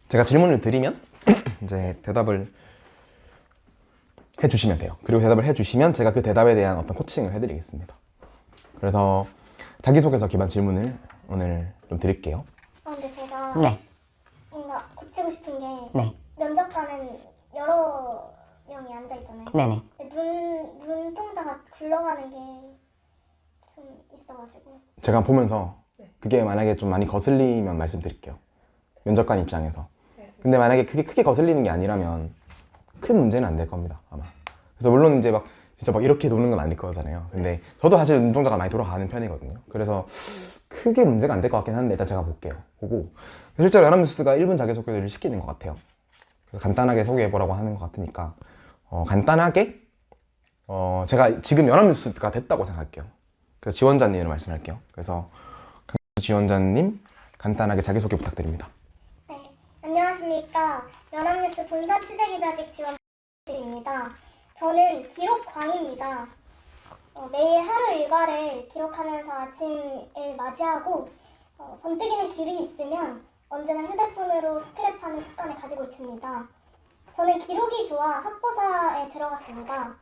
제가 질문을 드리면 이제 대답을 해주시면 돼요. 그리고 대답을 해주시면 제가 그 대답에 대한 어떤 코칭을 해드리겠습니다. 그래서 자기소개서 기반 질문을 오늘 좀 드릴게요. 근데 제가 네. 뭔가 고치고 싶은 게 네. 면접관은 여러 명이 앉아 있잖아요. 네네. 눈동자가 굴러가는 게 좀 있어가지고. 제가 보면서 그게 만약에 좀 많이 거슬리면 말씀드릴게요. 면접관 입장에서. 근데 만약에 그게 크게 거슬리는 게 아니라면 큰 문제는 안 될 겁니다, 아마. 그래서 물론 이제 막 진짜 막 이렇게 도는 건 아닐 거잖아요. 근데 저도 사실 눈동자가 많이 돌아가는 편이거든요. 그래서 크게 문제가 안 될 것 같긴 한데 일단 제가 볼게요. 보고 실제로 연합뉴스가 1분 자기소개를 시키는 것 같아요. 그래서 간단하게 소개해보라고 하는 것 같으니까 간단하게 제가 지금 연합뉴스가 됐다고 생각할게요. 그래서 지원자님을 말씀할게요. 그래서 지원자님 간단하게 자기소개 부탁드립니다. 네, 안녕하십니까. 연합뉴스 본사 취재기자직 지원입니다. 저는 기록광입니다. 매일 하루 일과를 기록하면서 아침을 맞이하고 번뜩이는 글이 있으면 언제나 휴대폰으로 스크랩하는 습관을 가지고 있습니다. 저는 기록이 좋아 학보사에 들어갔습니다.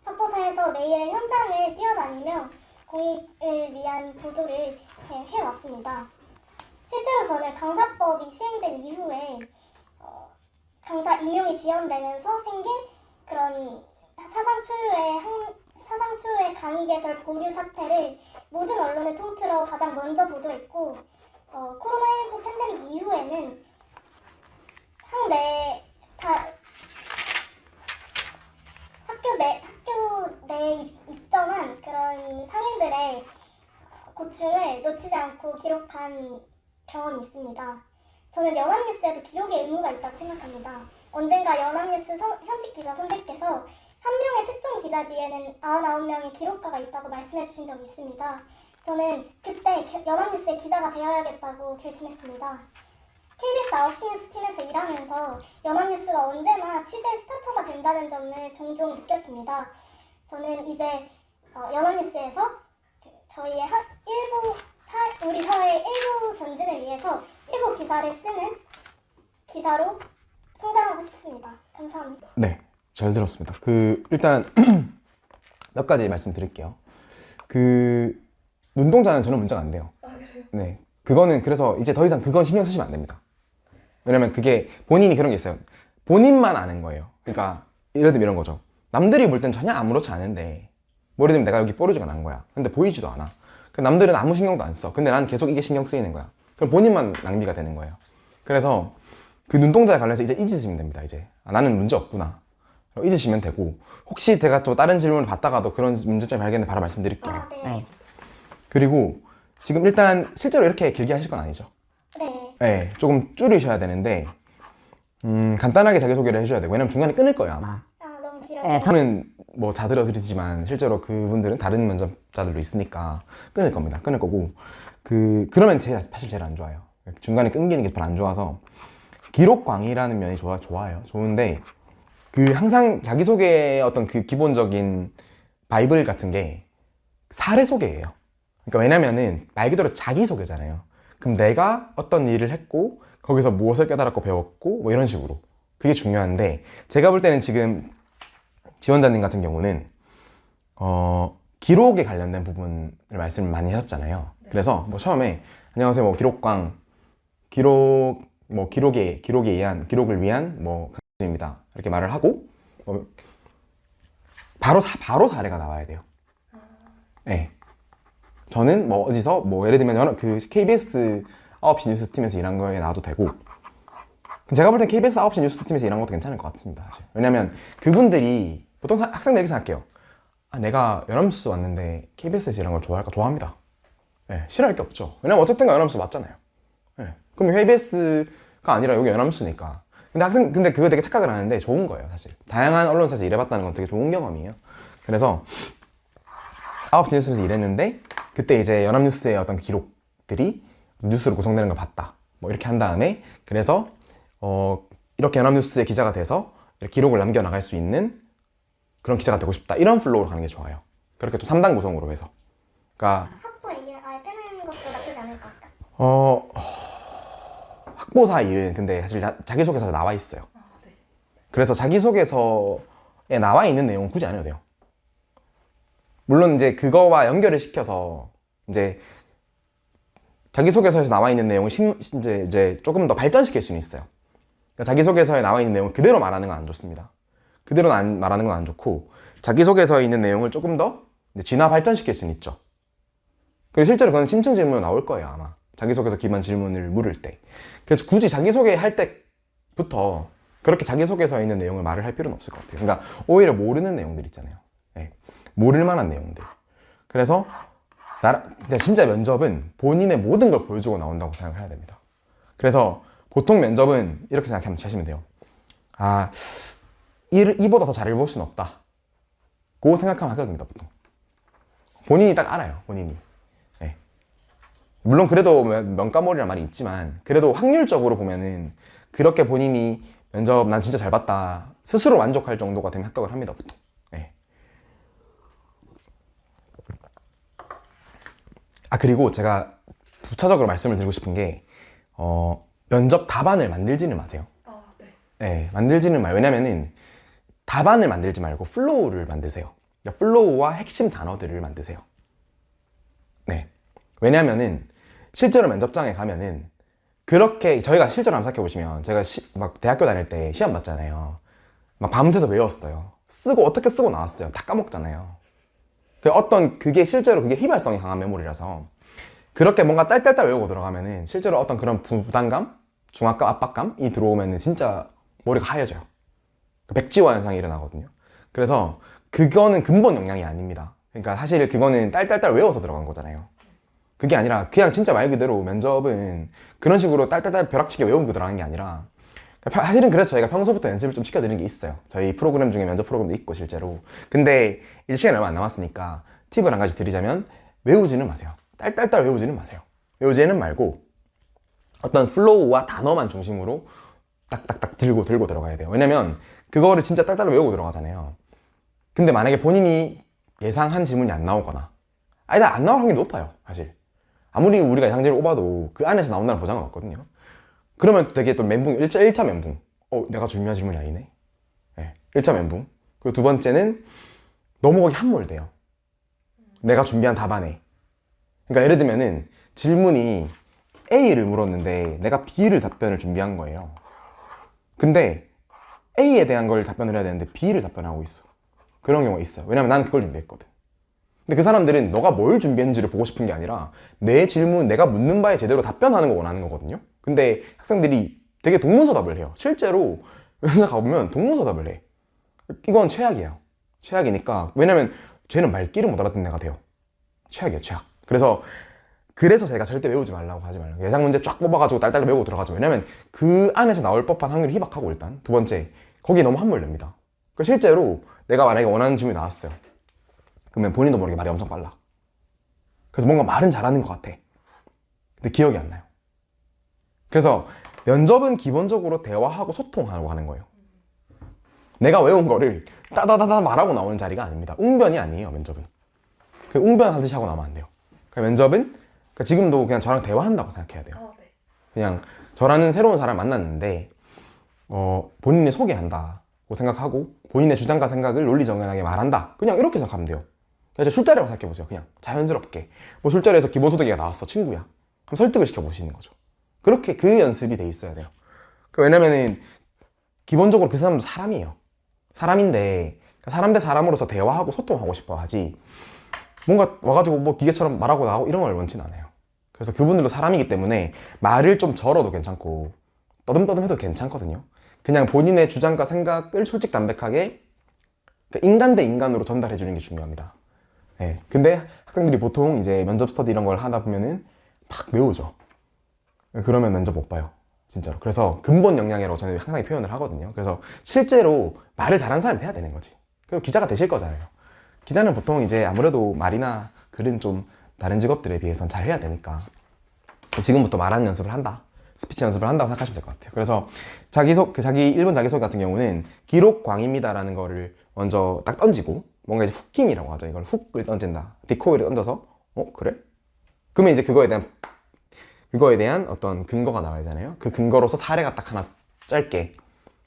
학보사에서 매일 현장을 뛰어다니며 공익을 위한 보도를 해왔습니다. 실제로 저는 강사법이 시행된 이후에 강사 임용이 지연되면서 생긴 그런 사상 초유의 강의 개설 보류 사태를 모든 언론을 통틀어 가장 먼저 보도했고 코로나19 팬데믹 이후에는 학교 내에 입점한 그런 상인들의 고충을 놓치지 않고 기록한 경험이 있습니다. 저는 연합뉴스에도 기록의 의무가 있다고 생각합니다. 언젠가 연합뉴스 현직 기자 선배께서 한 명의 특종 기자 뒤에는 99명의 기록가가 있다고 말씀해 주신 적이 있습니다. 저는 그때 연합뉴스의 기자가 되어야겠다고 결심했습니다. KBS 9시 뉴스 팀에서 일하면서 연합뉴스가 언제나 취재 스타터가 된다는 점을 종종 느꼈습니다. 저는 이제 연합뉴스에서 저희의 우리 사회의 일부 전진을 위해서 일부 기사를 쓰는 기자로 성장하고 싶습니다. 감사합니다. 네, 잘 들었습니다. 일단 몇 가지 말씀드릴게요. 눈동자는 전혀 문제가 안 돼요. 네, 그거는 그래서 이제 더 이상 그건 신경 쓰시면 안 됩니다. 왜냐면 그게 본인이 그런 게 있어요. 본인만 아는 거예요. 그러니까 예를 들면 이런 거죠. 남들이 볼 땐 전혀 아무렇지 않은데 뭐 예를 들면 내가 여기 뽀루지가 난 거야. 근데 보이지도 않아. 남들은 아무 신경도 안 써. 근데 나는 계속 이게 신경 쓰이는 거야. 그럼 본인만 낭비가 되는 거예요. 그래서 그 눈동자에 관련해서 이제 잊으시면 됩니다. 이제 나는 문제 없구나. 잊으시면 되고 혹시 제가 또 다른 질문을 받다가도 그런 문제점이 발견되면 바로 말씀드릴게요. 네. 그리고 지금 일단 실제로 이렇게 길게 하실 건 아니죠? 네. 네, 조금 줄이셔야 되는데 간단하게 자기소개를 해줘야 돼요. 왜냐면 중간에 끊을 거예요 아마. 너무 길어요. 네, 저는 뭐 자들어드리지만 실제로 그분들은 다른 면접자들도 있으니까 끊을 겁니다. 끊을 거고 그러면 사실 제일 안 좋아요. 중간에 끊기는 게 별로 안 좋아서 기록광이라는 면이 좋아요. 좋은데 항상 자기소개의 어떤 그 기본적인 바이블 같은 게 사례 소개예요. 그러니까 왜냐면은 말 그대로 자기소개잖아요. 그럼 내가 어떤 일을 했고 거기서 무엇을 깨달았고 배웠고 뭐 이런 식으로 그게 중요한데 제가 볼 때는 지금 지원자님 같은 경우는 기록에 관련된 부분을 말씀을 많이 하셨잖아요. 그래서 뭐 처음에 안녕하세요 뭐 기록을 위한 뭐 강사입니다 이렇게 말을 하고 바로 사례가 나와야 돼요. 네. 저는 뭐 어디서 뭐 예를 들면 KBS 9시 뉴스팀에서 일한 거에 나와도 되고 제가 볼 땐 KBS 9시 뉴스팀에서 일한 것도 괜찮을 것 같습니다. 사실. 왜냐면 그분들이 보통 학생들이 이렇게 생각해요. 내가 연합뉴스 왔는데 KBS에서 일한 걸 좋아할까? 좋아합니다. 네, 싫어할 게 없죠. 왜냐면 어쨌든 연합뉴스 맞잖아요. 네, 그럼 KBS가 아니라 여기 연합뉴스니까. 근데 그거 되게 착각을 하는데 좋은 거예요, 사실. 다양한 언론사에서 일해봤다는 건 되게 좋은 경험이에요. 그래서 9시 뉴스에서 일했는데 그때 이제 연합뉴스의 어떤 기록들이 뉴스로 구성되는 걸 봤다. 뭐 이렇게 한 다음에 그래서 이렇게 연합뉴스의 기자가 돼서 이렇게 기록을 남겨나갈 수 있는 그런 기자가 되고 싶다. 이런 플로우로 가는 게 좋아요. 그렇게 좀 3단 구성으로 해서. 그러니까 학부 얘기를 아예 빼는 것도 나쁘지 않을 것 같아요. 학보사 일은 근데 사실 자기소개서에 나와 있어요. 네. 그래서 자기소개서에 나와 있는 내용은 굳이 안 해도 돼요. 물론 이제 그거와 연결을 시켜서 이제 자기소개서에서 나와 있는 내용을 이제 조금 더 발전시킬 수는 있어요. 그러니까 자기소개서에 나와 있는 내용을 그대로 말하는 건 안 좋습니다. 그대로 말하는 건 안 좋고 자기소개서에 있는 내용을 조금 더 진화 발전시킬 수는 있죠. 그리고 실제로 그건 심층 질문으로 나올 거예요, 아마. 자기소개서 기반 질문을 물을 때. 그래서 굳이 자기소개 할 때부터 그렇게 자기소개서에 있는 내용을 말을 할 필요는 없을 것 같아요. 그러니까 오히려 모르는 내용들 있잖아요. 네. 모를 만한 내용들. 그래서 진짜 면접은 본인의 모든 걸 보여주고 나온다고 생각을 해야 됩니다. 그래서 보통 면접은 이렇게 생각하시면 돼요. 아, 이보다 더 잘 볼 수는 없다. 그 생각하면 합격입니다, 보통. 본인이 딱 알아요, 본인이. 네. 물론 그래도 명감몰이라는 말이 있지만 그래도 확률적으로 보면은 그렇게 본인이 면접 난 진짜 잘 봤다 스스로 만족할 정도가 되면 합격을 합니다, 보통. 네. 그리고 제가 부차적으로 말씀을 드리고 싶은 게 면접 답안을 만들지는 마세요. 네. 네, 만들지는 마요. 왜냐면은 답안을 만들지 말고 플로우를 만드세요. 그러니까 플로우와 핵심 단어들을 만드세요. 네. 왜냐면은 실제로 면접장에 가면은 그렇게 저희가 실제로 한번 생각해 보시면 제가 막 대학교 다닐 때 시험 봤잖아요. 막 밤새서 외웠어요. 어떻게 쓰고 나왔어요. 다 까먹잖아요. 그게 실제로 그게 휘발성이 강한 메모리라서 그렇게 뭔가 딸딸딸 외우고 들어가면은 실제로 어떤 그런 부담감, 중압감, 압박감이 들어오면은 진짜 머리가 하얘져요. 백지화 현상이 일어나거든요. 그래서 그거는 근본 역량이 아닙니다. 그러니까 사실 그거는 딸딸딸 외워서 들어간 거잖아요. 그게 아니라 그냥 진짜 말 그대로 면접은 그런 식으로 딸딸딸 벼락치기 외우고 들어간 게 아니라 사실은 그래서 저희가 평소부터 연습을 좀 시켜드리는 게 있어요. 저희 프로그램 중에 면접 프로그램도 있고 실제로. 근데 이제 시간이 얼마 안 남았으니까 팁을 한 가지 드리자면 외우지는 마세요. 딸딸딸 외우지는 마세요. 외우지는 말고 어떤 플로우와 단어만 중심으로 딱딱딱 들고 들어가야 돼요. 왜냐면 그거를 진짜 딸딸 외우고 들어가잖아요. 근데 만약에 본인이 예상한 질문이 안 나오거나 안 나올 확률이 높아요, 사실. 아무리 우리가 예상치를 뽑아도 그 안에서 나온다는 보장은 없거든요. 그러면 되게 또 멘붕, 1차 멘붕. 내가 준비한 질문이 아니네. 네, 1차 멘붕. 그리고 두 번째는 너무 거기 함몰돼요. 내가 준비한 답안에. 그러니까 예를 들면은 질문이 A를 물었는데 내가 B를 답변을 준비한 거예요. 근데 A에 대한 걸 답변을 해야 되는데 B를 답변하고 있어. 그런 경우가 있어요. 왜냐면 나는 그걸 준비했거든. 근데 그 사람들은 너가 뭘 준비했는지를 보고 싶은 게 아니라 내 질문, 내가 묻는 바에 제대로 답변하는 거 원하는 거거든요. 근데 학생들이 되게 동문서답을 해요. 실제로 면접 가보면 동문서답을 해. 이건 최악이에요. 최악이니까. 왜냐면 쟤는 말귀를 못 알아듣는 애가 돼요. 최악이에요, 최악. 그래서 제가 절대 외우지 말라고 하지 말라고. 예상 문제 쫙 뽑아가지고 딸딸 외우고 들어가죠. 왜냐면 그 안에서 나올 법한 확률이 희박하고 일단. 두 번째, 거기에 너무 함몰됩니다. 그러니까 실제로 내가 만약에 원하는 질문이 나왔어요. 그러면 본인도 모르게 말이 엄청 빨라. 그래서 뭔가 말은 잘하는 것 같아. 근데 기억이 안 나요. 그래서 면접은 기본적으로 대화하고 소통하려고 하는 거예요. 내가 외운 거를 따다다다 말하고 나오는 자리가 아닙니다. 웅변이 아니에요, 면접은. 그 웅변 하듯이 하고 나오면 안 돼요. 면접은 지금도 그냥 저랑 대화한다고 생각해야 돼요. 네. 그냥 저라는 새로운 사람 만났는데 본인을 소개한다고 생각하고 본인의 주장과 생각을 논리정연하게 말한다. 그냥 이렇게 생각하면 돼요. 그냥 술자리라고 생각해보세요. 그냥 자연스럽게 술자리에서 기본소득이가 나왔어, 친구야. 한번 설득을 시켜보시는 거죠. 그렇게 그 연습이 돼 있어야 돼요. 왜냐면은 기본적으로 그 사람도 사람이에요. 사람인데 사람 대 사람으로서 대화하고 소통하고 싶어 하지 뭔가 와가지고 기계처럼 말하고 나오고 이런 걸 원치는 않아요. 그래서 그분들도 사람이기 때문에 말을 좀 절어도 괜찮고 떠듬떠듬 해도 괜찮거든요. 그냥 본인의 주장과 생각을 솔직담백하게 인간 대 인간으로 전달해 주는 게 중요합니다. 네. 근데 학생들이 보통 이제 면접 스터디 이런 걸 하다 보면은 막 외우죠. 그러면 면접 못 봐요. 진짜로. 그래서 근본 역량이라고 저는 항상 표현을 하거든요. 그래서 실제로 말을 잘하는 사람이 돼야 되는 거지. 그리고 기자가 되실 거잖아요. 기자는 보통 이제 아무래도 말이나 글은 좀 다른 직업들에 비해서는 잘 해야 되니까 지금부터 말하는 연습을 한다. 스피치 연습을 한다고 생각하시면 될 것 같아요. 그래서 자기 일본 자기소개 같은 경우는 기록광입니다라는 거를 먼저 딱 던지고 뭔가 이제 후킹이라고 하죠. 이걸 훅을 던진다. 디코이를 던져서 그래? 그러면 이제 그거에 대한 그거에 대한 어떤 근거가 나와야 되잖아요. 그 근거로서 사례가 딱 하나 짧게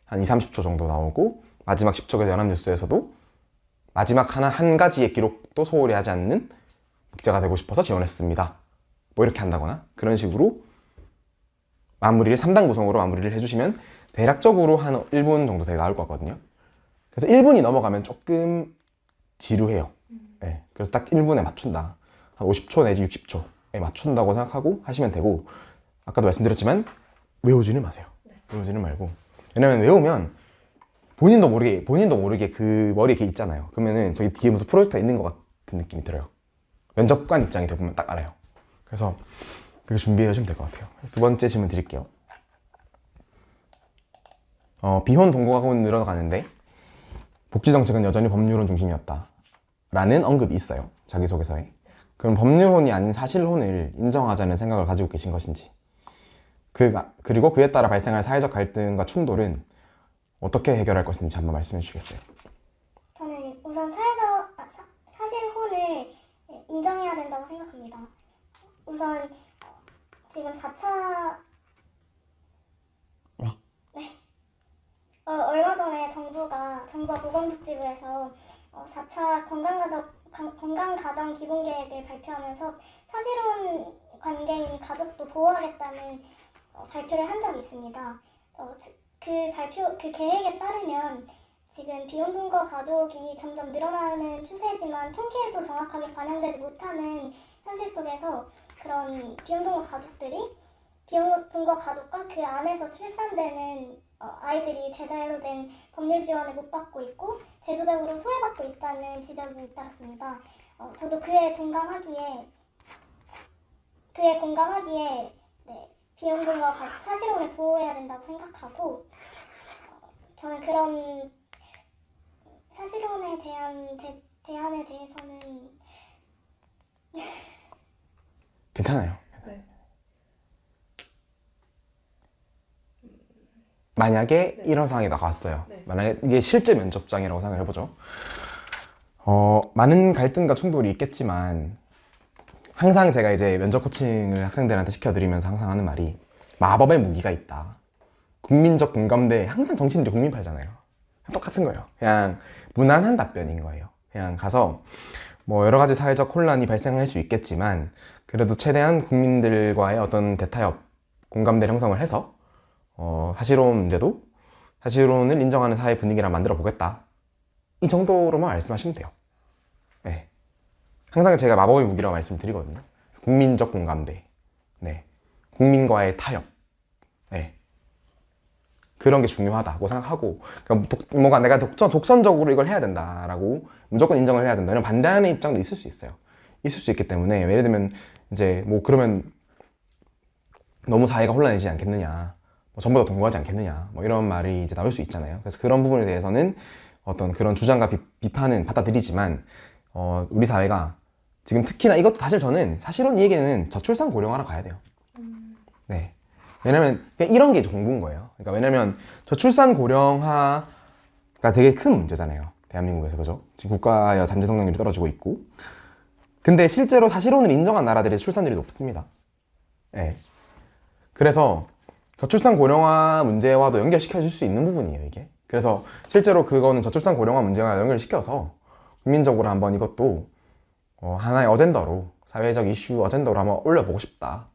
한 2, 30초 정도 나오고 마지막 10초에서 연합뉴스에서도 마지막 한 가지의 기록도 소홀히 하지 않는 기자가 되고 싶어서 지원했습니다. 뭐 이렇게 한다거나 그런 식으로 마무리를 3단 구성으로 마무리를 해주시면 대략적으로 한 1분 정도 되게 나올 것 같거든요. 그래서 1분이 넘어가면 조금 지루해요. 네, 그래서 딱 1분에 맞춘다. 한 50초 내지 60초에 맞춘다고 생각하고 하시면 되고 아까도 말씀드렸지만 외우지는 마세요. 외우지는 말고 왜냐면 외우면 본인도 모르게 그 머리에 이렇게 있잖아요. 그러면은 저기 뒤에 무슨 프로젝터가 있는 것 같은 느낌이 들어요. 면접관 입장이 되면 딱 알아요. 그래서 그렇게 준비를 해주면 될 것 같아요. 두 번째 질문 드릴게요. 비혼 동거 가구는 늘어가는데 복지정책은 여전히 법률혼 중심이었다 라는 언급이 있어요. 자기소개서에. 그럼 법률혼이 아닌 사실혼을 인정하자는 생각을 가지고 계신 것인지 그리고 그에 따라 발생할 사회적 갈등과 충돌은 어떻게 해결할 것인지 한번 말씀해 주시겠어요? 저는 우선 사실혼을 인정해야 된다고 생각합니다. 우선 지금 4차 얼마 전에 정부가 보건복지부에서 4차 건강가정 기본계획을 발표하면서 사실혼 관계인 가족도 보호하겠다는 발표를 한 적이 있습니다. 그 계획에 따르면 지금 비혼동거 가족이 점점 늘어나는 추세지만 통계에도 정확하게 반영되지 못하는 현실 속에서 그런 비혼동거 가족과 그 안에서 출산되는 아이들이 제대로 된 법률 지원을 못 받고 있고 제도적으로 소외받고 있다는 지적이 잇따랐습니다. 저도 그에 공감하기에 네, 비혼동거 사실혼을 보호해야 된다고 생각하고 저는 그런 사실혼에 대한 대안에 대해서는 괜찮아요. 네. 만약에 네. 이런 상황이 나왔어요. 네. 만약에 이게 실제 면접장이라고 생각을 해보죠. 많은 갈등과 충돌이 있겠지만 항상 제가 이제 면접 코칭을 학생들한테 시켜드리면서 항상 하는 말이 마법의 무기가 있다. 국민적 공감대, 항상 정치인들이 국민팔잖아요. 똑같은 거예요. 그냥 무난한 답변인 거예요. 그냥 가서 뭐 여러 가지 사회적 혼란이 발생할 수 있겠지만 그래도 최대한 국민들과의 어떤 대타협, 공감대를 형성을 해서 사실혼 문제도 사실혼을 인정하는 사회 분위기를 만들어 보겠다. 이 정도로만 말씀하시면 돼요. 네. 항상 제가 마법의 무기라고 말씀드리거든요. 국민적 공감대, 네. 국민과의 타협, 네. 그런 게 중요하다고 생각하고 그러니까 뭔가 내가 독선적으로 이걸 해야 된다라고 무조건 인정을 해야 된다 이런 반대하는 입장도 있을 수 있어요. 있을 수 있기 때문에 예를 들면 이제 뭐 그러면 너무 사회가 혼란해지지 않겠느냐 뭐 전부 다 동거하지 않겠느냐 뭐 이런 말이 이제 나올 수 있잖아요. 그래서 그런 부분에 대해서는 어떤 그런 주장과 비판은 받아들이지만 우리 사회가 지금 특히나 이것도 사실 저는 사실은 이 얘기는 저출산 고령화로 가야 돼요. 네. 왜냐면 이런 게 정부인 거예요. 그러니까 왜냐면 저출산 고령화가 되게 큰 문제잖아요. 대한민국에서 그죠? 지금 국가의 잠재 성장률이 떨어지고 있고 근데 실제로 사실혼을 인정한 나라들의 출산율이 높습니다. 네. 그래서 저출산 고령화 문제와도 연결시켜줄 수 있는 부분이에요, 이게. 그래서 실제로 그거는 저출산 고령화 문제와 연결시켜서 국민적으로 한번 이것도 하나의 어젠더로 사회적 이슈 어젠더로 한번 올려보고 싶다.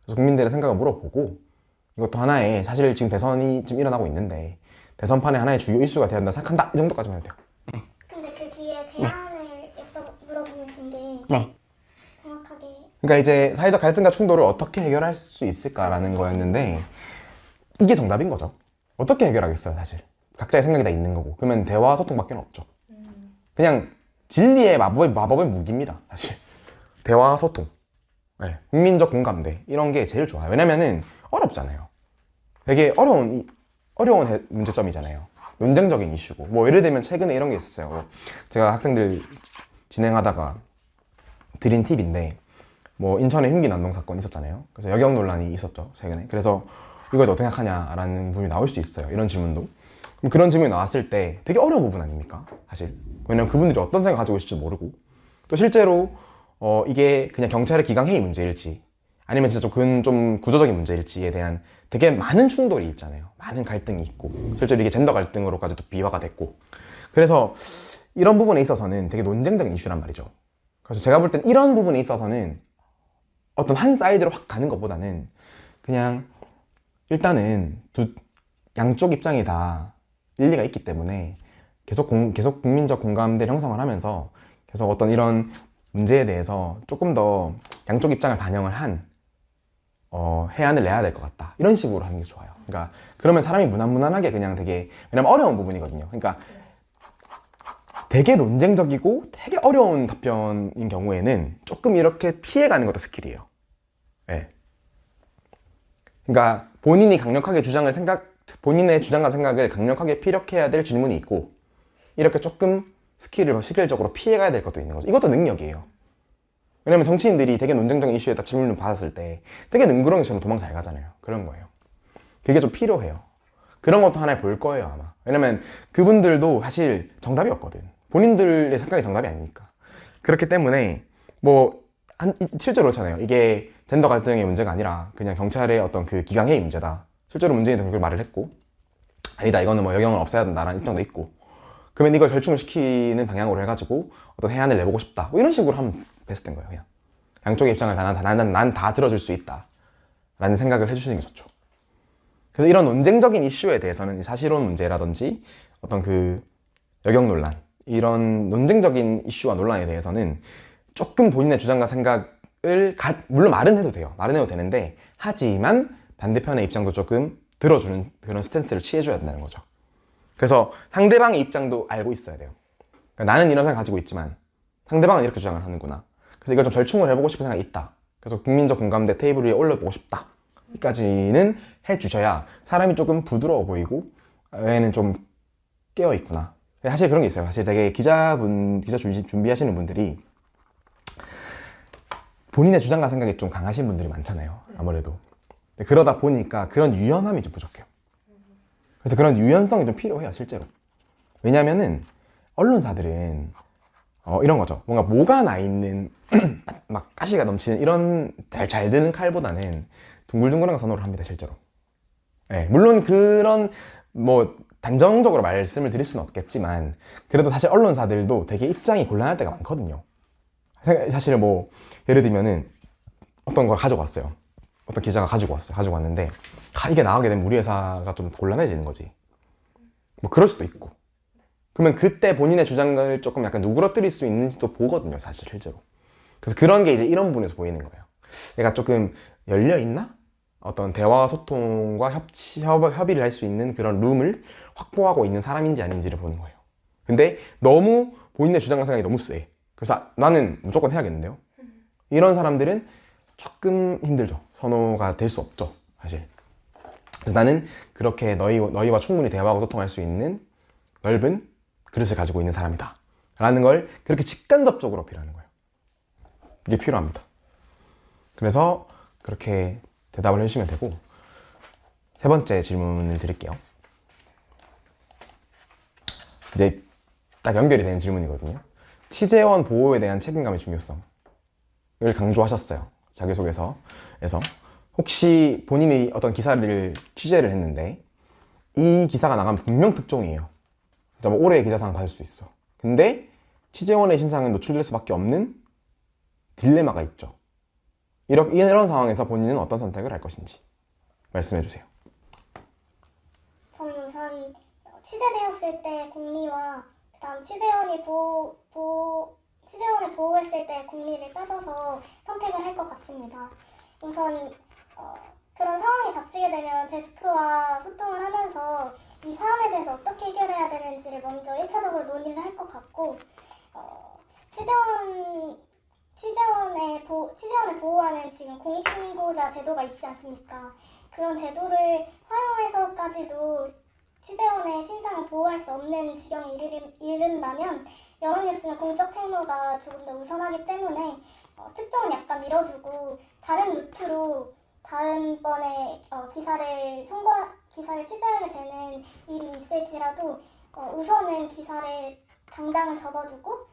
그래서 국민들의 생각을 물어보고 이것도 하나의 사실 지금 대선이 지금 일어나고 있는데 대선판의 하나의 주요 이슈가 되어야 한다 생각한다. 이 정도까지만 해도 돼요. 근데 그 뒤에 대안을 물어보신 게 네. 정확하게 그러니까 이제 사회적 갈등과 충돌을 어떻게 해결할 수 있을까라는 거였는데 이게 정답인 거죠. 어떻게 해결하겠어요, 사실. 각자의 생각이 다 있는 거고. 그러면 대화 소통밖에 없죠. 그냥 진리의 마법의 무기입니다, 사실. 대화 소통. 네. 국민적 공감대. 이런 게 제일 좋아요. 왜냐면은 어렵잖아요. 되게 어려운 문제점이잖아요. 논쟁적인 이슈고. 뭐 예를 들면 최근에 이런 게 있었어요. 제가 학생들 진행하다가 드린 팁인데 뭐 인천에 흉기 난동 사건 있었잖아요. 그래서 여경 논란이 있었죠, 최근에. 그래서 이거에 어떻게 생각하냐라는 부분이 나올 수 있어요. 이런 질문도. 그럼 그런 질문이 나왔을 때 되게 어려운 부분 아닙니까? 사실. 왜냐면 그분들이 어떤 생각 가지고 있을지 모르고 또 실제로 이게 그냥 경찰의 기강회의 문제일지 아니면 진짜 좀 구조적인 문제일지에 대한 되게 많은 충돌이 있잖아요. 많은 갈등이 있고 실제로 이게 젠더 갈등으로까지도 비화가 됐고 그래서 이런 부분에 있어서는 되게 논쟁적인 이슈란 말이죠. 그래서 제가 볼 땐 이런 부분에 있어서는 어떤 한 사이드로 확 가는 것보다는 그냥 일단은 양쪽 입장이 다 일리가 있기 때문에 계속 국민적 공감대를 형성을 하면서 계속 어떤 이런 문제에 대해서 조금 더 양쪽 입장을 반영을 한 해안을 내야 될 것 같다. 이런 식으로 하는 게 좋아요. 그러니까 그러면 사람이 무난무난하게 그냥 되게 왜냐면 어려운 부분이거든요. 그러니까 되게 논쟁적이고 되게 어려운 답변인 경우에는 조금 이렇게 피해가는 것도 스킬이에요. 네. 그러니까 본인의 주장과 생각을 강력하게 피력해야 될 질문이 있고 이렇게 조금 스킬을 시킬적으로 피해가야 될 것도 있는 거죠. 이것도 능력이에요. 왜냐면 정치인들이 되게 논쟁적인 이슈에다 질문을 받았을 때 되게 능구렁이처럼 도망 잘 가잖아요. 그런 거예요. 그게 좀 필요해요. 그런 것도 하나에 볼 거예요, 아마. 왜냐면 그분들도 사실 정답이 없거든. 본인들의 생각이 정답이 아니니까. 그렇기 때문에 실제로 그렇잖아요. 이게 젠더 갈등의 문제가 아니라 그냥 경찰의 어떤 그 기강해의 문제다. 실제로 문재인도 그걸 말을 했고 아니다, 이거는 여경을 없애야 된다라는 입장도 있고 그러면 이걸 절충을 시키는 방향으로 해가지고 어떤 해안을 내보고 싶다. 이런 식으로 하면 베스트인 거예요, 그냥. 양쪽의 입장을 난 다 들어줄 수 있다. 라는 생각을 해주시는 게 좋죠. 그래서 이런 논쟁적인 이슈에 대해서는 사실혼 문제라든지 어떤 그 여경 논란, 이런 논쟁적인 이슈와 논란에 대해서는 조금 본인의 주장과 생각을 물론 말은 해도 돼요. 말은 해도 되는데 하지만 반대편의 입장도 조금 들어주는 그런 스탠스를 취해줘야 된다는 거죠. 그래서 상대방의 입장도 알고 있어야 돼요. 그러니까 나는 이런 생각 가지고 있지만 상대방은 이렇게 주장을 하는구나. 그래서 이걸 좀 절충을 해보고 싶은 생각이 있다. 그래서 국민적 공감대 테이블 위에 올려보고 싶다. 여기까지는 해주셔야 사람이 조금 부드러워 보이고 얘는 좀 깨어있구나. 사실 그런 게 있어요. 사실 되게 기자 준비하시는 분들이 본인의 주장과 생각이 좀 강하신 분들이 많잖아요. 아무래도. 그러다 보니까 그런 유연함이 좀 부족해요. 그래서 그런 유연성이 좀 필요해요, 실제로. 왜냐면은 언론사들은 이런 거죠. 뭔가 뭐가 나 있는 막 가시가 넘치는 이런 잘 드는 칼보다는 둥글둥글한 거 선호를 합니다, 실제로. 네, 물론 그런 단정적으로 말씀을 드릴 수는 없겠지만 그래도 사실 언론사들도 되게 입장이 곤란할 때가 많거든요. 사실 예를 들면은 어떤 걸 가지고 왔어요. 어떤 기자가 가지고 왔는데 이게 나가게 되면 우리 회사가 좀 곤란해지는 거지. 그럴 수도 있고. 그러면 그때 본인의 주장을 조금 약간 누그러뜨릴 수 있는지도 보거든요, 사실 실제로. 그래서 그런 게 이제 이런 부분에서 보이는 거예요. 얘가 조금 열려있나? 어떤 대화와 소통과 협의를 할 수 있는 그런 룸을 확보하고 있는 사람인지 아닌지를 보는 거예요. 근데 너무 본인의 주장과 생각이 너무 세. 그래서 나는 무조건 해야겠는데요. 이런 사람들은 조금 힘들죠. 선호가 될 수 없죠, 사실. 그래서 나는 그렇게 너희와 충분히 대화하고 소통할 수 있는 넓은 그릇을 가지고 있는 사람이다 라는 걸 그렇게 직간접적으로 어필하는 거예요. 이게 필요합니다. 그래서 그렇게 대답을 해주시면 되고, 세 번째 질문을 드릴게요. 이제 딱 연결이 되는 질문이거든요. 취재원 보호에 대한 책임감의 중요성을 강조하셨어요, 자기소개서에서. 혹시 본인이 어떤 기사를 취재를 했는데 이 기사가 나가면 분명 특종이에요. 올해의 기자상 받을 수 있어. 근데 취재원의 신상은 노출될 수밖에 없는 딜레마가 있죠. 이런 상황에서 본인은 어떤 선택을 할 것인지 말씀해 주세요. 저는 우선 취재되었을 때 공리와 그다음 취재원을 보호했을 때 공리를 따져서 선택을 할 것 같습니다. 우선 그런 상황이 닥치게 되면 데스크와 소통을 하면서 이 사안에 대해서 어떻게 해결해야 되는지를 먼저 1차적으로 논의를 할 것 같고, 취재원을 보호하는 지금 공익신고자 제도가 있지 않습니까? 그런 제도를 활용해서까지도 취재원의 신상을 보호할 수 없는 지경에 이른다면 연합뉴스는 공적 책무가 조금 더 우선하기 때문에 특종은 약간 밀어두고 다른 루트로 다음번에 기사를 취재하게 되는 일이 있을지라도 우선은 기사를 당장은 접어두고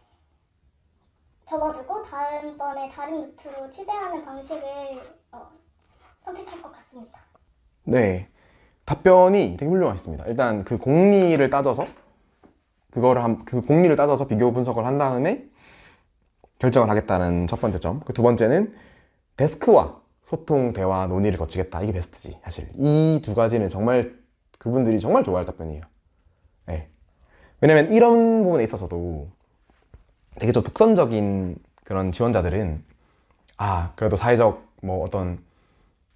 다음번에 다른 루트로 취재하는 방식을 선택할 것 같습니다. 네, 답변이 되게 훌륭하셨습니다. 일단 그 공리를 따져서 그 공리를 따져서 비교 분석을 한 다음에 결정을 하겠다는 첫 번째 점. 그 두 번째는 데스크와 소통, 대화, 논의를 거치겠다. 이게 베스트지, 사실. 이 두 가지는 정말 그분들이 정말 좋아할 답변이에요. 네. 왜냐면 이런 부분에 있어서도 되게 좀 독선적인 그런 지원자들은 그래도 사회적 뭐 어떤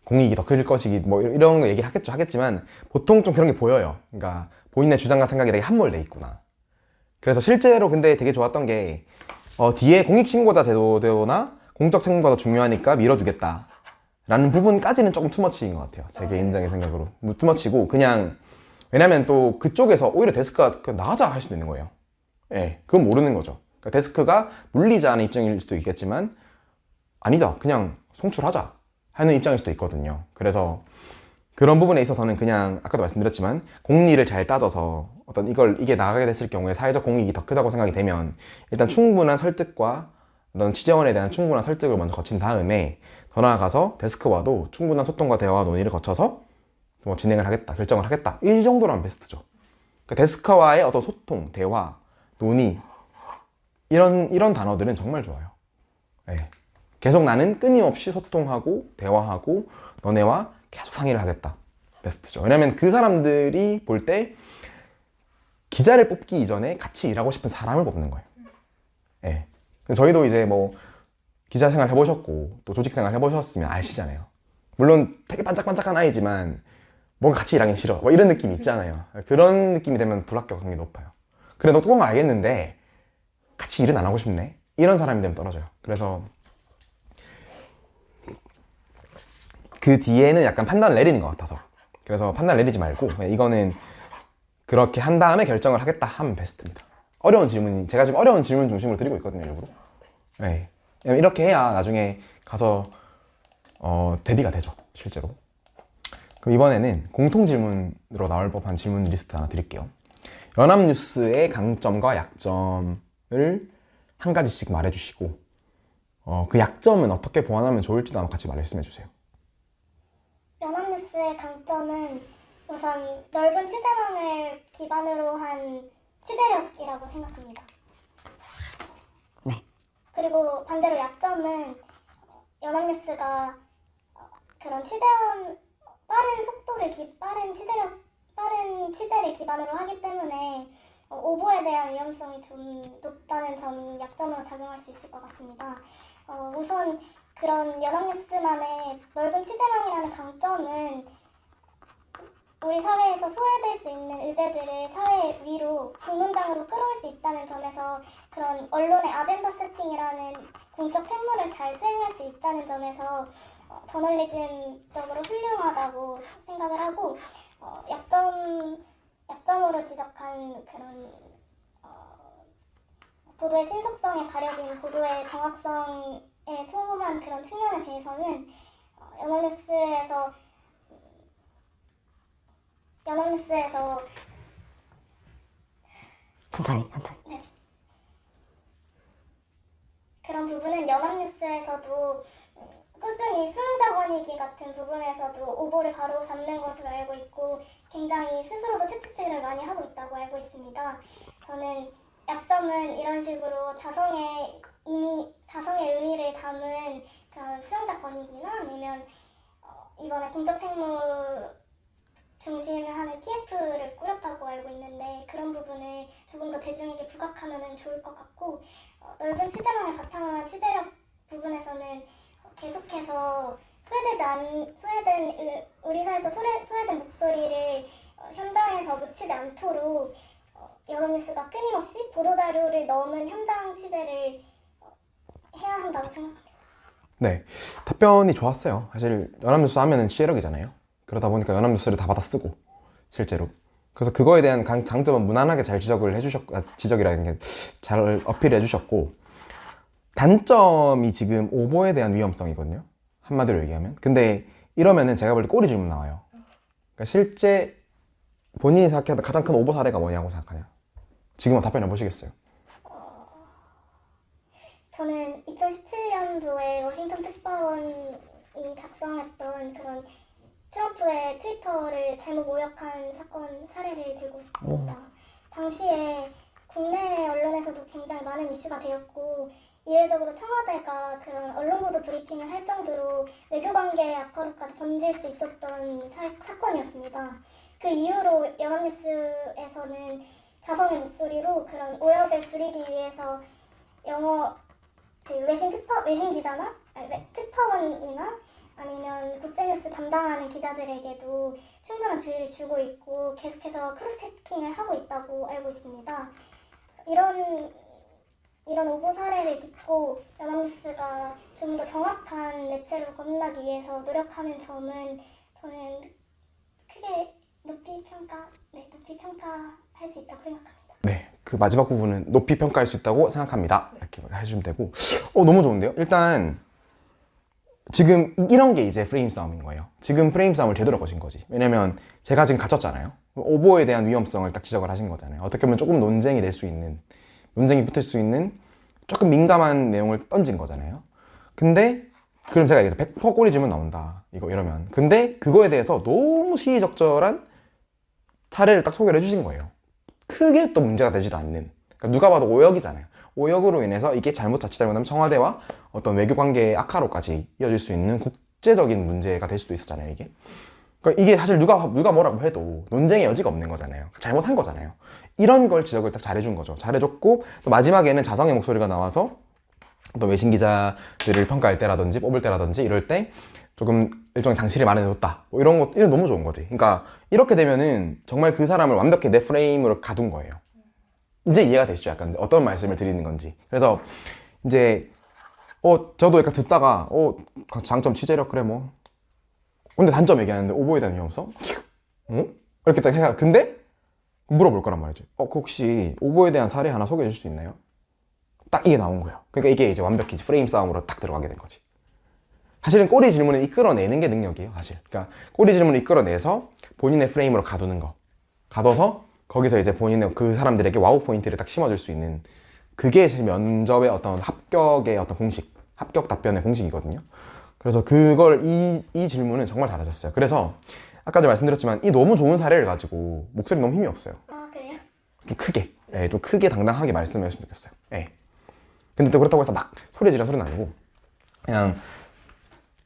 공익이 더 클 것이기 뭐 이런 거 얘기를 하겠지만 보통 좀 그런 게 보여요. 그러니까 본인의 주장과 생각이 되게 함몰돼 있구나. 그래서 실제로 근데 되게 좋았던 게 뒤에 공익신고자 제도나 공적 책무가 더 중요하니까 밀어두겠다 라는 부분까지는 조금 투머치인 것 같아요. 제 개인적인 생각으로 투머치고, 그냥 왜냐면 또 그쪽에서 오히려 데스크가 나가자 할 수도 있는 거예요. 예, 그건 모르는 거죠. 그러니까 데스크가 물리자는 입장일 수도 있겠지만 아니다, 그냥 송출하자 하는 입장일 수도 있거든요. 그래서 그런 부분에 있어서는 그냥 아까도 말씀드렸지만 공리를 잘 따져서 이게 나가게 됐을 경우에 사회적 공익이 더 크다고 생각이 되면 일단 충분한 설득과 어떤 취재원에 대한 충분한 설득을 먼저 거친 다음에 더 나아가서 데스크와도 충분한 소통과 대화와 논의를 거쳐서 뭐 진행을 하겠다, 결정을 하겠다, 이 정도라면 베스트죠. 그러니까 데스크와의 어떤 소통, 대화, 논의 이런 단어들은 정말 좋아요. 네. 계속 나는 끊임없이 소통하고 대화하고 너네와 계속 상의를 하겠다. 베스트죠. 왜냐면 그 사람들이 볼 때 기자를 뽑기 이전에 같이 일하고 싶은 사람을 뽑는 거예요. 예. 저희도 이제 뭐 기자 생활 해보셨고 또 조직 생활 해보셨으면 아시잖아요. 물론 되게 반짝반짝한 아이지만 뭔가 같이 일하기 싫어. 뭐 이런 느낌이 있잖아요. 그런 느낌이 되면 불합격 확률이 높아요. 그래, 너 뚜껑 알겠는데 같이 일은 안 하고 싶네. 이런 사람이 되면 떨어져요. 그래서 그 뒤에는 약간 판단을 내리는 것 같아서, 그래서 판단을 내리지 말고 이거는 그렇게 한 다음에 결정을 하겠다 하면 베스트입니다. 어려운 질문이, 제가 지금 어려운 질문 중심으로 드리고 있거든요, 일부러. 네. 이렇게 해야 나중에 가서 대비가 되죠, 실제로. 그럼 이번에는 공통 질문으로 나올 법한 질문 리스트 하나 드릴게요. 연합뉴스의 강점과 약점을 한 가지씩 말해주시고 그 약점은 어떻게 보완하면 좋을지도 한번 같이 말씀해주세요. 연합뉴스의 강점은 우선 넓은 취재망을 기반으로 한 취재력이라고 생각합니다. 네. 그리고 반대로 약점은 연합뉴스가 그런 빠른 속도를 빠른 취재를 기반으로 하기 때문에 오보에 대한 위험성이 좀 높다는 점이 약점으로 작용할 수 있을 것 같습니다. 우선 그런 연합뉴스만의 넓은 취재망이라는 강점은 우리 사회에서 소외될 수 있는 의제들을 사회 위로 공론장으로 끌어올 수 있다는 점에서, 그런 언론의 아젠다 세팅이라는 공적 책무를 잘 수행할 수 있다는 점에서 저널리즘적으로 훌륭하다고 생각을 하고, 약점으로 지적한 그런 보도의 신속성에 가려진 보도의 정확성에 소홀한 그런 측면에 대해서는 연합뉴스에서 천천히. 네. 그런 부분은 연합뉴스에서도 꾸준히 수능자 권익위 같은 부분에서도 오보를 바로 잡는 것으로 알고 있고, 굉장히 스스로도 채찍질을 많이 하고 있다고 알고 있습니다. 저는 약점은 이런 식으로 자성의 의미를 담은 그런 수용자 권익이나 아니면 이번에 공적 책무 중심을 하는 TF를 꾸렸다고 알고 있는데, 그런 부분을 조금 더 대중에게 부각하면 좋을 것 같고, 넓은 취재망을 바탕으로 한 취재력 부분에서는 계속해서 우리 사회에서 소외된 목소리를 현장에서 묻히지 않도록 연합뉴스가 끊임없이 보도자료를 넘은 현장 취재를 해야 한다고 생각합니다. 네, 답변이 좋았어요. 사실 연합뉴스 하면은 취재력이잖아요. 그러다 보니까 연합뉴스를 다 받아 쓰고 실제로. 그래서 그거에 대한 장점은 무난하게 잘 지적이라는 게 잘 어필을 해주셨고, 단점이 지금 오보에 대한 위험성이거든요, 한마디로 얘기하면. 근데 이러면은 제가 볼 때 꼬리 질문 나와요. 그러니까 실제 본인이 생각하는 가장 큰 오보 사례가 뭐냐고 생각하냐. 지금 답변해 보시겠어요? 저는 2017년도에 워싱턴 특파원 작성했던 그런 트럼프의 트위터를 잘못 모욕한 사건 사례를 들고 싶습니다. 당시에 국내 언론에서도 굉장히 많은 이슈가 되었고 이례적으로 청와대가 그런 언론 보도 브리핑을 할 정도로 외교관계 악화로까지 번질 수 있었던 사건이었습니다. 그 이후로 연합뉴스에서는 자성의 목소리로 그런 오역을 줄이기 위해서 영어 그 외신 기자나 특파원이나 아니면 국제뉴스 담당하는 기자들에게도 충분한 주의를 주고 있고 계속해서 크로스체킹을 하고 있다고 알고 있습니다. 이런 오보 사례를 딛고 연합뉴스가 좀 더 정확한 매체로 거듭나기 위해서 노력하는 점은 저는 크게 높이 평가할 수 있다고 생각합니다. 네, 그 마지막 부분은 높이 평가할 수 있다고 생각합니다. 이렇게 해주시면 되고, 너무 좋은데요? 일단 지금 이런 게 이제 프레임 싸움인 거예요. 지금 프레임 싸움을 제대로 거신 거지. 왜냐면 제가 지금 갇혔잖아요. 오보에 대한 위험성을 딱 지적을 하신 거잖아요. 어떻게 보면 조금 논쟁이 될 수 있는, 논쟁이 붙을 수 있는 조금 민감한 내용을 던진 거잖아요. 근데 그럼 제가 여기서 100% 꼬리지면 나온다. 이러면. 근데 그거에 대해서 너무 시의적절한 사례를 딱 소개를 해주신 거예요. 크게 또 문제가 되지도 않는. 그러니까 누가 봐도 오역이잖아요. 오역으로 인해서 이게 자칫 잘못하면 청와대와 어떤 외교 관계의 악화로까지 이어질 수 있는 국제적인 문제가 될 수도 있었잖아요, 이게. 그러니까 이게 사실 누가 뭐라고 해도 논쟁의 여지가 없는 거잖아요. 잘못한 거잖아요. 이런 걸 지적을 딱 잘해준 거죠. 잘해줬고, 또 마지막에는 자성의 목소리가 나와서 또 외신 기자들을 평가할 때라든지 뽑을 때라든지 이럴 때 조금 일종의 장치를 마련해줬다. 뭐 이런 너무 좋은 거지. 그러니까 이렇게 되면은 정말 그 사람을 완벽히 내 프레임으로 가둔 거예요. 이제 이해가 되시죠? 약간 어떤 말씀을 드리는 건지. 그래서 이제 저도 약간 듣다가 장점 취재력 그래 뭐. 근데 단점 얘기하는데 오보에 대한 위험성? 이렇게 딱 생각. 근데 물어볼 거란 말이죠. 혹시 오보에 대한 사례 하나 소개해 줄 수 있나요? 딱 이게 나온 거예요. 그러니까 이게 이제 완벽히 프레임 싸움으로 딱 들어가게 된 거지. 사실은 꼬리 질문을 이끌어내는 게 능력이에요, 사실. 그러니까 꼬리 질문을 이끌어내서 본인의 프레임으로 가두는 거. 가둬서 거기서 이제 본인의 그 사람들에게 와우 포인트를 딱 심어줄 수 있는 그게 사실 면접의 어떤 합격의 어떤 공식, 합격 답변의 공식이거든요. 그래서 그걸 이 질문은 정말 잘하셨어요. 그래서 아까도 말씀드렸지만 이 너무 좋은 사례를 가지고 목소리 너무 힘이 없어요. 아 그래요? 좀 크게, 좀 크게 당당하게 말씀해 주셨으면 좋겠어요. 근데 또 그렇다고 해서 막 소리 지르는 소리는 아니고 그냥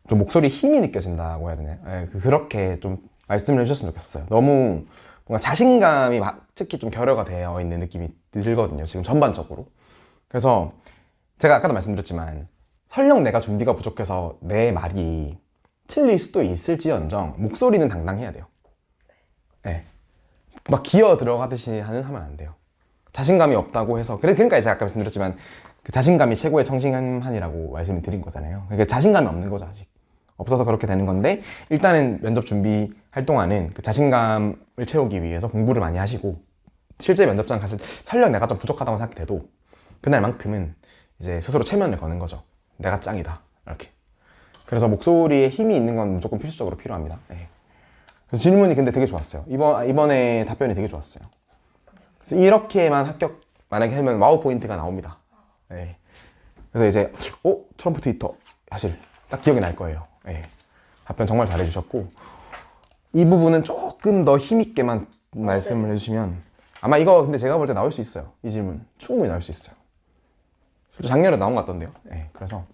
좀 목소리에 힘이 느껴진다고 해야 되나요? 그렇게 좀 말씀을 해주셨으면 좋겠어요. 너무 뭔가 자신감이 특히 좀 결여가 되어 있는 느낌이 들거든요, 지금 전반적으로. 그래서 제가 아까도 말씀드렸지만 설령 내가 준비가 부족해서 내 말이 틀릴 수도 있을지언정 목소리는 당당해야 돼요. 막 기어 들어가듯이 하면 안 돼요. 자신감이 없다고 해서 그러니까 제가 아까 말씀드렸지만 그 자신감이 최고의 청신한이라고 말씀을 드린 거잖아요. 그러니까 자신감이 없는 거죠, 아직. 없어서 그렇게 되는 건데 일단은 면접 준비할 동안은 그 자신감을 채우기 위해서 공부를 많이 하시고 실제 면접장 갔을 때 설령 내가 좀 부족하다고 생각돼도 그날만큼은 이제 스스로 체면을 거는 거죠. 내가 짱이다, 이렇게. 그래서 목소리에 힘이 있는 건 무조건 필수적으로 필요합니다. 그래서 질문이 근데 되게 좋았어요. 이번에 답변이 되게 좋았어요. 그래서 이렇게만 합격 만약에 하면 와우 포인트가 나옵니다. 그래서 이제 트럼프 트위터 사실 딱 기억이 날 거예요. 답변 정말 잘해주셨고 이 부분은 조금 더 힘있게만 말씀을 해주시면 아마 이거 근데 제가 볼 때 나올 수 있어요. 이 질문 충분히 나올 수 있어요. 작년에 나온 것 같던데요. 그래서